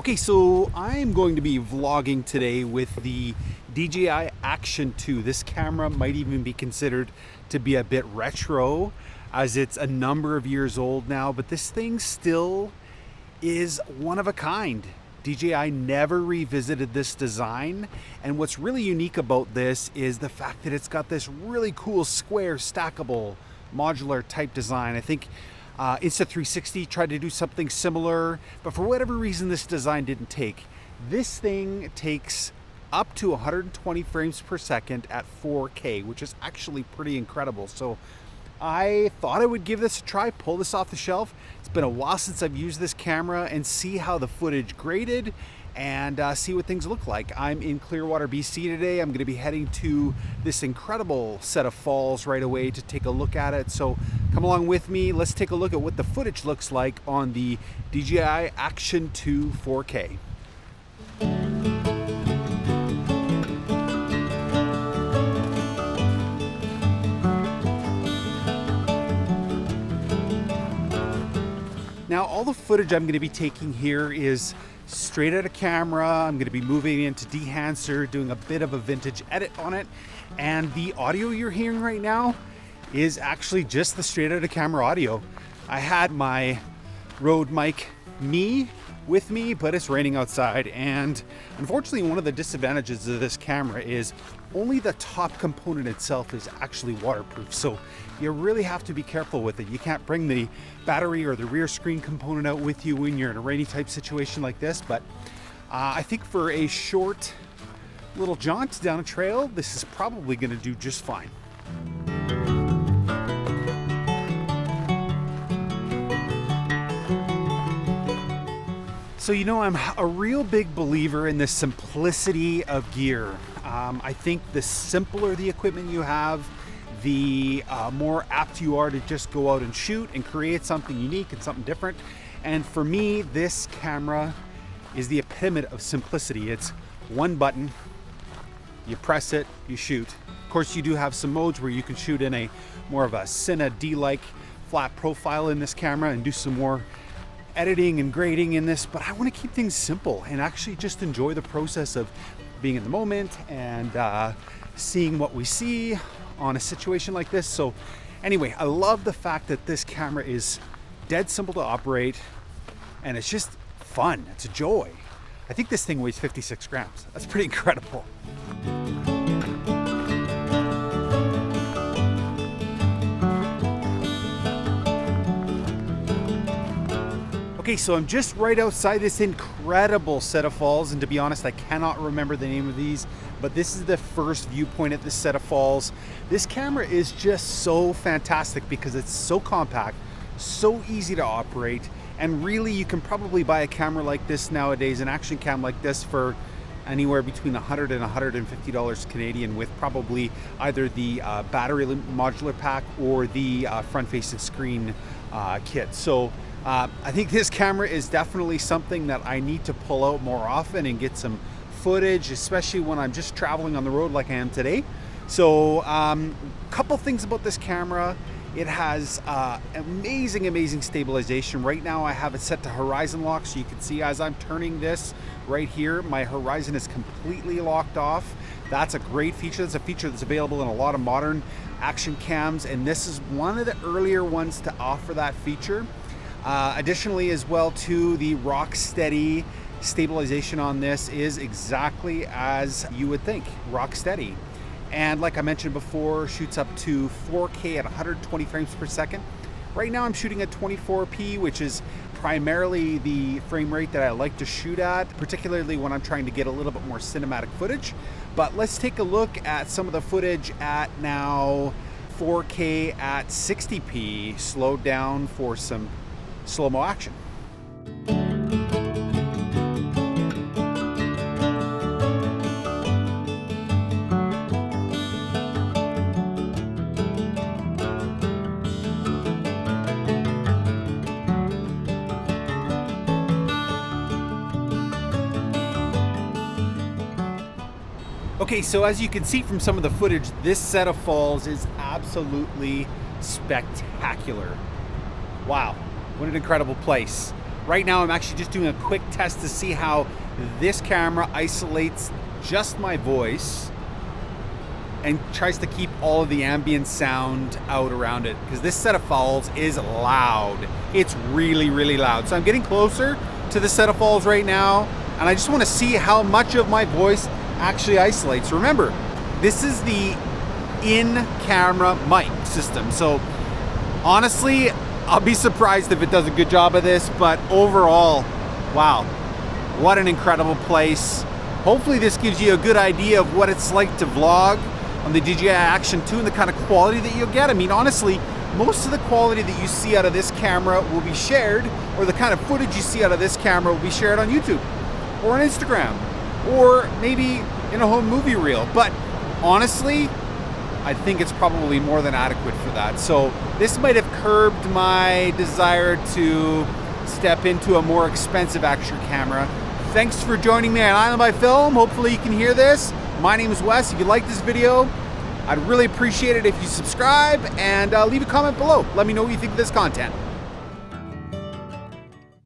Okay, so I'm going to be vlogging today with the DJI Action 2. This camera might even be considered to be a bit retro, as it's a number of years old now, but this thing still is one of a kind. DJI never revisited this design, and what's really unique about this is the fact that it's got this really cool square, stackable, modular type design. I think Insta360 tried to do something similar, but for whatever reason this design didn't take. This thing takes up to 120 frames per second at 4K, which is actually pretty incredible. So I thought I would give this a try, pull this off the shelf. It's been a while since I've used this camera, and see how the footage graded and see what things look like. I'm in Clearwater, BC today. I'm going to be heading to this incredible set of falls right away to take a look at it. So come along with me. Let's take a look at what the footage looks like on the DJI Action 2 4K. Now, all the footage I'm going to be taking here is straight out of camera. I'm going to be moving into Dehancer, doing a bit of a vintage edit on it. And the audio you're hearing right now is actually just the straight out of camera audio. I had my Rode mic with me, but it's raining outside. And unfortunately, one of the disadvantages of this camera is only the top component itself is actually waterproof. So you really have to be careful with it. You can't bring the battery or the rear screen component out with you when you're in a rainy type situation like this. But I think for a short little jaunt down a trail, this is probably going to do just fine. So, you know, I'm a real big believer in the simplicity of gear. I think the simpler the equipment you have, the more apt you are to just go out and shoot and create something unique and something different. And for me, this camera is the epitome of simplicity. It's one button, you press it, you shoot. Of course, you do have some modes where you can shoot in a more of a Cine D-like flat profile in this camera and do some more editing and grading in this, but I want to keep things simple and actually just enjoy the process of being in the moment and seeing what we see on a situation like this. So anyway, I love the fact that this camera is dead simple to operate and it's just fun. It's a joy. I think this thing weighs 56 grams. That's pretty incredible. Okay, so I'm just right outside this incredible set of falls, and to be honest, I cannot remember the name of these, but this is the first viewpoint at this set of falls. This camera is just so fantastic because it's so compact, so easy to operate, and really you can probably buy a camera like this nowadays, an action cam like this, for anywhere between $100 and $150 Canadian, with probably either the battery modular pack or the front-facing screen kit. So I think this camera is definitely something that I need to pull out more often and get some footage, especially when I'm just traveling on the road like I am today. So couple things about this camera. It has amazing stabilization. Right now I have it set to horizon lock, so you can see as I'm turning this right here, my horizon is completely locked off. That's a great feature. That's a feature that's available in a lot of modern action cams, and this is one of the earlier ones to offer that feature. Additionally, as well, too, the rock steady stabilization on this is exactly as you would think, rock steady. And like I mentioned before, shoots up to 4K at 120 frames per second. Right now I'm shooting at 24p, which is primarily the frame rate that I like to shoot at, particularly when I'm trying to get a little bit more cinematic footage. But let's take a look at some of the footage at now 4K at 60p, slowed down for some slow-mo action. Okay, so as you can see from some of the footage, this set of falls is absolutely spectacular. Wow, what an incredible place. Right now I'm actually just doing a quick test to see how this camera isolates just my voice and tries to keep all of the ambient sound out around it, because this set of falls is loud. It's really, really loud. So I'm getting closer to the set of falls right now, and I just want to see how much of my voice actually isolates. Remember, this is the in-camera mic system, so honestly, I'll be surprised if it does a good job of this, but overall, wow, what an incredible place. Hopefully this gives you a good idea of what it's like to vlog on the DJI Action 2 and the kind of quality that you'll get. I mean, honestly, most of the quality that you see out of this camera will be shared, or the kind of footage you see out of this camera will be shared on YouTube or on Instagram, or maybe in a home movie reel. But honestly, I think it's probably more than adequate for that. So this might have curbed my desire to step into a more expensive action camera. Thanks for joining me on Island by Film. Hopefully you can hear this. My name is Wes. If you like this video, I'd really appreciate it if you subscribe and leave a comment below. Let me know what you think of this content.